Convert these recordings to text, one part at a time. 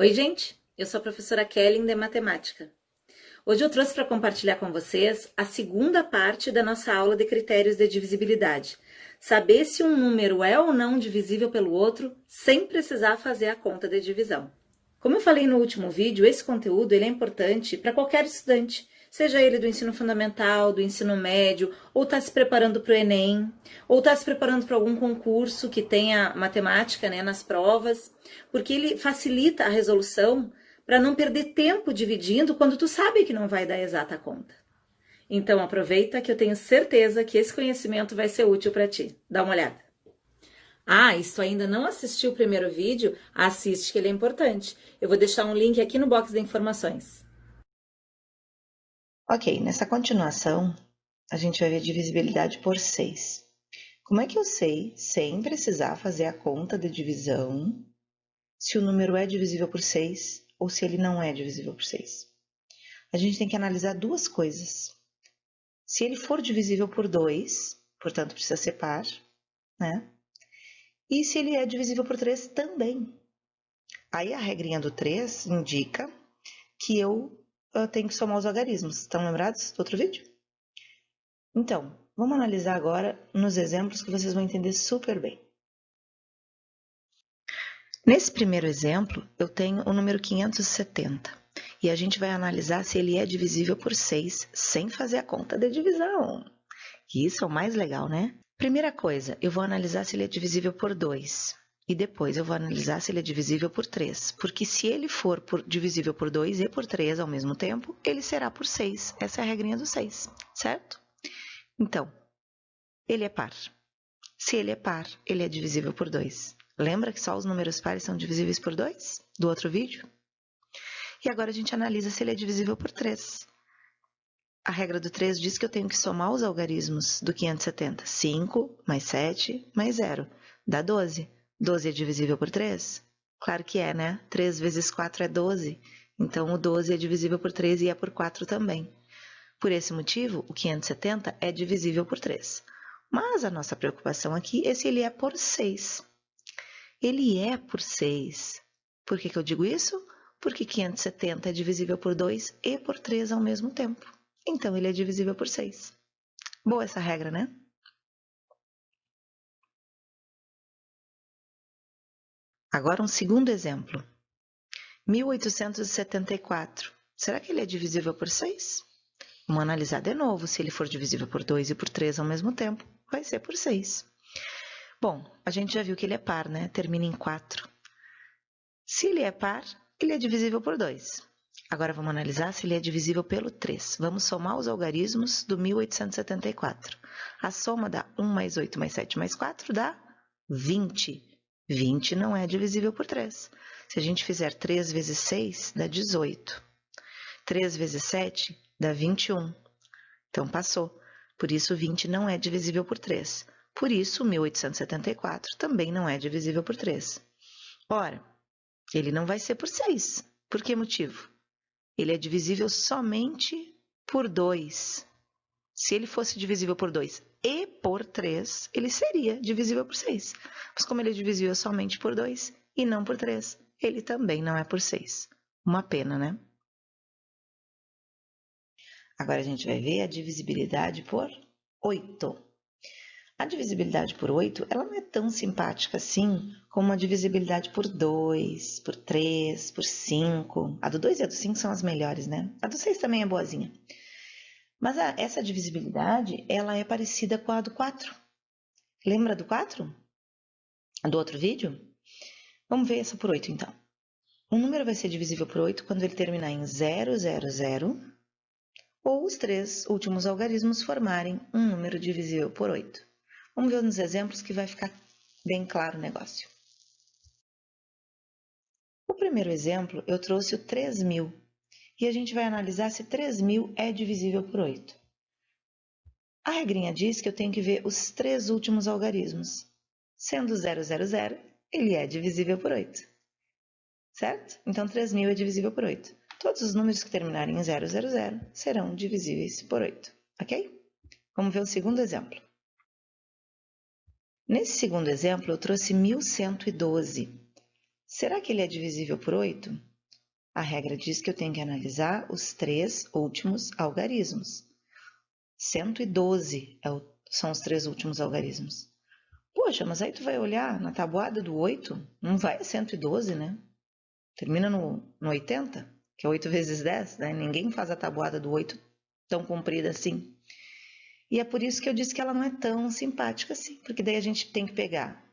Oi, gente! Eu sou a professora Kelly de Matemática. Hoje eu trouxe para compartilhar com vocês a segunda parte da nossa aula de critérios de divisibilidade. Saber se um número é ou não divisível pelo outro sem precisar fazer a conta de divisão. Como eu falei no último vídeo, esse conteúdo ele é importante para qualquer estudante, seja ele do ensino fundamental, do ensino médio, ou está se preparando para o Enem, ou está se preparando para algum concurso que tenha matemática, né, nas provas, porque ele facilita a resolução para não perder tempo dividindo quando tu sabe que não vai dar exata conta. Então aproveita que eu tenho certeza que esse conhecimento vai ser útil para ti. Dá uma olhada. Ah, e se tu ainda não assistiu o primeiro vídeo, assiste que ele é importante. Eu vou deixar um link aqui no box de informações. Ok, nessa continuação, a gente vai ver divisibilidade por 6. Como é que eu sei, sem precisar fazer a conta de divisão, se o número é divisível por 6 ou se ele não é divisível por 6? A gente tem que analisar duas coisas. Se ele for divisível por 2, portanto precisa ser par, né? E se ele é divisível por 3 também. Aí a regrinha do 3 indica que eu tenho que somar os algarismos. Estão lembrados do outro vídeo? Então, vamos analisar agora nos exemplos que vocês vão entender super bem. Nesse primeiro exemplo, eu tenho o número 570 e a gente vai analisar se ele é divisível por 6 sem fazer a conta de divisão. E isso é o mais legal, né? Primeira coisa, eu vou analisar se ele é divisível por 2 e depois eu vou analisar se ele é divisível por 3, porque se ele for divisível por 2 e por 3 ao mesmo tempo, ele será por 6. Essa é a regrinha do 6, certo? Então, ele é par. Se ele é par, ele é divisível por 2. Lembra que só os números pares são divisíveis por 2? Do outro vídeo? E agora a gente analisa se ele é divisível por 3. A regra do 3 diz que eu tenho que somar os algarismos do 570. 5 mais 7 mais 0 dá 12. 12 é divisível por 3? Claro que é, né? 3 vezes 4 é 12. Então, o 12 é divisível por 3 e é por 4 também. Por esse motivo, o 570 é divisível por 3. Mas a nossa preocupação aqui é se ele é por 6. Ele é por 6. Por que eu digo isso? Porque 570 é divisível por 2 e por 3 ao mesmo tempo. Então, ele é divisível por 6. Boa essa regra, né? Agora um segundo exemplo. 1874. Será que ele é divisível por 6? Vamos analisar de novo. Se ele for divisível por 2 e por 3 ao mesmo tempo, vai ser por 6. Bom, a gente já viu que ele é par, né? Termina em 4. Se ele é par, ele é divisível por 2. Agora vamos analisar se ele é divisível pelo 3. Vamos somar os algarismos do 1874. A soma dá 1 mais 8 mais 7 mais 4 dá 20. 20 não é divisível por 3. Se a gente fizer 3 vezes 6, dá 18. 3 vezes 7 dá 21. Então, passou. Por isso, 20 não é divisível por 3. Por isso, 1874 também não é divisível por 3. Ora, ele não vai ser por 6. Por que motivo? Ele é divisível somente por 2. Se ele fosse divisível por 2 e por 3, ele seria divisível por 6. Mas como ele é divisível somente por 2 e não por 3, ele também não é por 6. Uma pena, né? Agora a gente vai ver a divisibilidade por 8. A divisibilidade por 8, ela não é tão simpática assim como a divisibilidade por 2, por 3, por 5. A do 2 e a do 5 são as melhores, né? A do 6 também é boazinha. Mas essa divisibilidade, ela é parecida com a do 4. Lembra do 4? Do outro vídeo? Vamos ver essa por 8, então. Um número vai ser divisível por 8 quando ele terminar em 0, 0, 0, ou os três últimos algarismos formarem um número divisível por 8. Vamos ver nos exemplos que vai ficar bem claro o negócio. O primeiro exemplo, eu trouxe o 3.000 e a gente vai analisar se 3.000 é divisível por 8. A regrinha diz que eu tenho que ver os três últimos algarismos. Sendo 0, 0, 0, ele é divisível por 8. Certo? Então, 3.000 é divisível por 8. Todos os números que terminarem em 0, 0, 0 serão divisíveis por 8. Ok? Vamos ver o segundo exemplo. Nesse segundo exemplo, eu trouxe 1112. Será que ele é divisível por 8? A regra diz que eu tenho que analisar os 3 últimos algarismos. 112 são os 3 últimos algarismos. Poxa, mas aí tu vai olhar na tabuada do 8, não vai a 112, né? Termina no 80, que é 8 vezes 10, né? Ninguém faz a tabuada do 8 tão comprida assim. E é por isso que eu disse que ela não é tão simpática assim, porque daí a gente tem que pegar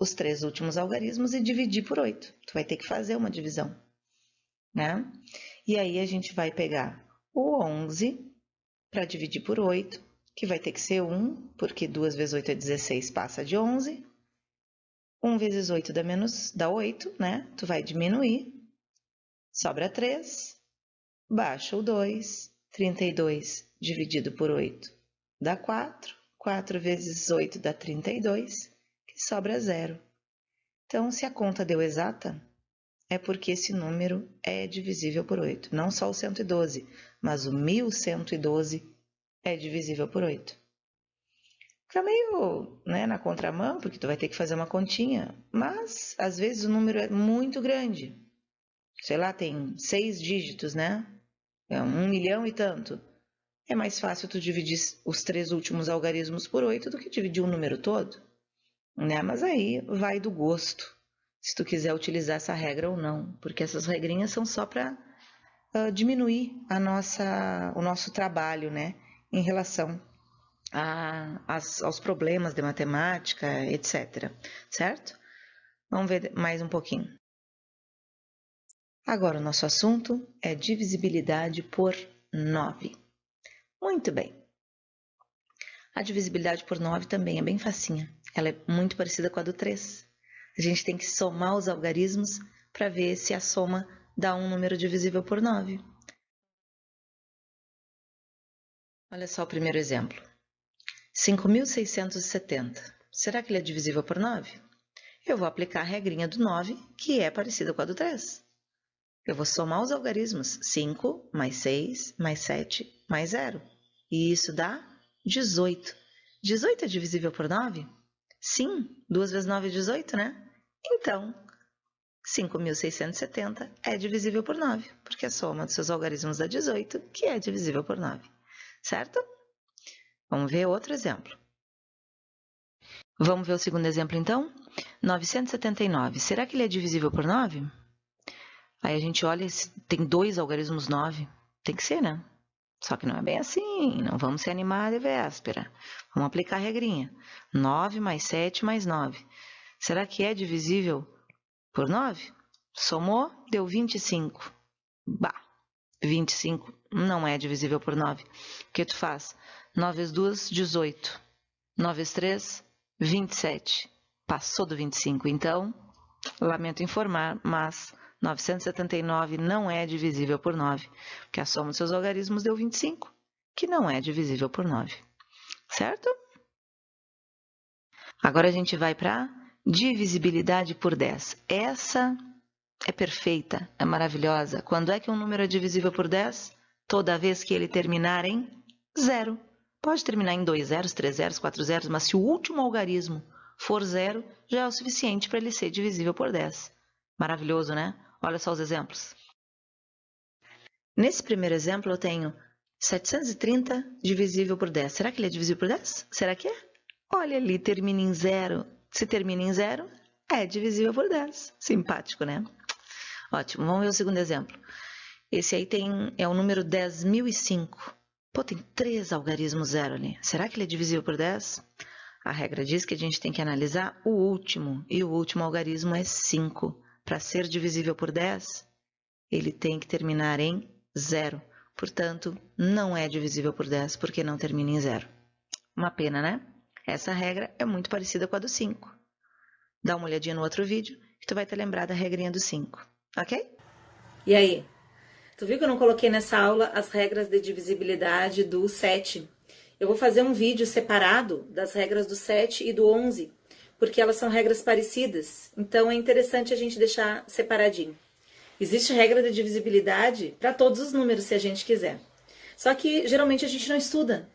os 3 últimos algarismos e dividir por 8. Tu vai ter que fazer uma divisão, né? E aí a gente vai pegar o 11 para dividir por 8, que vai ter que ser 1, porque 2 vezes 8 é 16, passa de 11. 1 vezes 8 dá 8, né? Tu vai diminuir, sobra 3, baixa o 2, 32 dividido por 8 dá 4, 4 vezes 8 dá 32, que sobra 0. Então, se a conta deu exata, é porque esse número é divisível por 8. Não só o 112, mas o 1112 é divisível por 8. Fica meio, né, na contramão, porque tu vai ter que fazer uma continha, mas às vezes o número é muito grande. Sei lá, tem 6 dígitos, né? É 1 milhão e tanto. É mais fácil tu dividir os 3 últimos algarismos por 8 do que dividir o número todo, né? Mas aí vai do gosto, se tu quiser utilizar essa regra ou não, porque essas regrinhas são só para diminuir o nosso trabalho, né, em relação aos problemas de matemática, etc. Certo? Vamos ver mais um pouquinho. Agora o nosso assunto é divisibilidade por 9. Muito bem. A divisibilidade por 9 também é bem facinha. Ela é muito parecida com a do 3. A gente tem que somar os algarismos para ver se a soma dá um número divisível por 9. Olha só o primeiro exemplo. 5.670. Será que ele é divisível por 9? Eu vou aplicar a regrinha do 9, que é parecida com a do 3. Eu vou somar os algarismos. 5 mais 6 mais 7 mais 0. E isso dá 18. 18 é divisível por 9? Sim, 2 vezes 9 é 18, né? Então, 5.670 é divisível por 9, porque a soma dos seus algarismos dá 18, que é divisível por 9. Certo? Vamos ver outro exemplo. Vamos ver o segundo exemplo, então? 979. Será que ele é divisível por 9? Aí a gente olha, tem 2 algarismos 9. Tem que ser, né? Só que não é bem assim, não vamos se animar de véspera. Vamos aplicar a regrinha. 9 mais 7 mais 9. Será que é divisível por 9? Somou, deu 25. Bah, 25 não é divisível por 9. O que tu faz? 9 vezes 2, 18. 9 vezes 3, 27. Passou do 25, então, lamento informar, mas 979 não é divisível por 9, porque a soma dos seus algarismos deu 25, que não é divisível por 9. Certo? Agora a gente vai para divisibilidade por 10. Essa é perfeita, é maravilhosa. Quando é que um número é divisível por 10? Toda vez que ele terminar em 0. Pode terminar em 2 zeros, 3 zeros, 4 zeros, mas se o último algarismo for 0, já é o suficiente para ele ser divisível por 10. Maravilhoso, né? Olha só os exemplos. Nesse primeiro exemplo, eu tenho 730 divisível por 10. Será que ele é divisível por 10? Será que é? Olha ali, termina em 0. Se termina em 0, é divisível por 10. Simpático, né? Ótimo. Vamos ver o segundo exemplo. Esse aí é o número 10.005. Pô, tem 3 algarismos 0 ali. Será que ele é divisível por 10? A regra diz que a gente tem que analisar o último. E o último algarismo é 5. Para ser divisível por 10, ele tem que terminar em 0. Portanto, não é divisível por 10 porque não termina em 0. Uma pena, né? Essa regra é muito parecida com a do 5. Dá uma olhadinha no outro vídeo que tu vai ter lembrado da regrinha do 5. Ok? E aí? Tu viu que eu não coloquei nessa aula as regras de divisibilidade do 7? Eu vou fazer um vídeo separado das regras do 7 e do 11, porque elas são regras parecidas. Então é interessante a gente deixar separadinho. Existe regra de divisibilidade para todos os números, se a gente quiser. Só que geralmente a gente não estuda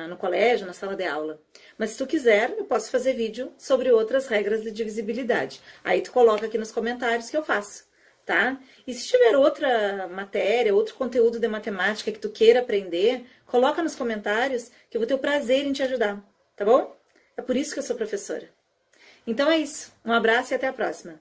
no colégio, na sala de aula. Mas se tu quiser, eu posso fazer vídeo sobre outras regras de divisibilidade. Aí tu coloca aqui nos comentários que eu faço, tá? E se tiver outra matéria, outro conteúdo de matemática que tu queira aprender, coloca nos comentários que eu vou ter o prazer em te ajudar, tá bom? É por isso que eu sou professora. Então é isso. Um abraço e até a próxima.